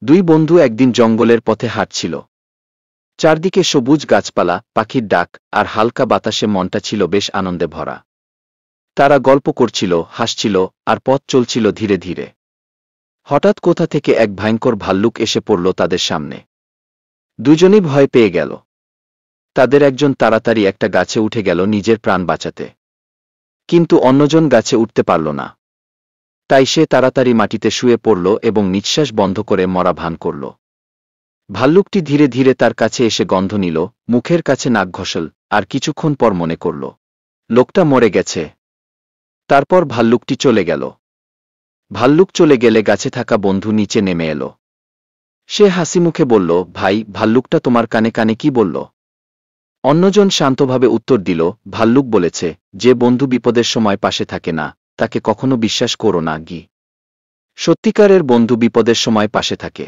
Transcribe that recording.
দুই বন্ধু একদিন জঙ্গলের পথে হাঁটছিল। চারদিকে সবুজ গাছপালা, পাখির ডাক আর হালকা বাতাসে মনটা ছিল বেশ আনন্দে ভরা। তারা গল্প করছিল, হাসছিল আর পথ চলছিল ধীরে ধীরে। হঠাৎ কোথা থেকে এক ভয়ঙ্কর ভাল্লুক এসে পড়ল তাদের সামনে। দুজনেই ভয় পেয়ে গেল। তাদের একজন তাড়াতাড়ি একটা গাছে উঠে গেল নিজের প্রাণ বাঁচাতে, কিন্তু অন্যজন গাছে উঠতে পারল না। তাই সে তাড়াতাড়ি মাটিতে শুয়ে পড়ল এবং নিঃশ্বাস বন্ধ করে মরা ভান করল। ভাল্লুকটি ধীরে ধীরে তার কাছে এসে গন্ধ নিল, মুখের কাছে নাক ঘষল, আর কিছুক্ষণ পর মনে করল লোকটা মরে গেছে। তারপর ভাল্লুকটি চলে গেল। ভাল্লুক চলে গেলে গাছে থাকা বন্ধু নিচে নেমে এলো। সে হাসিমুখে বলল, ভাই, ভাল্লুকটা তোমার কানে কানে কি বলল? অন্যজন শান্তভাবে উত্তর দিল, ভাল্লুক বলেছে, যে বন্ধু বিপদের সময় পাশে থাকে না, তাকে কখনো বিশ্বাস করো না। সত্যিকারের বন্ধু বিপদের সময় পাশে থাকে।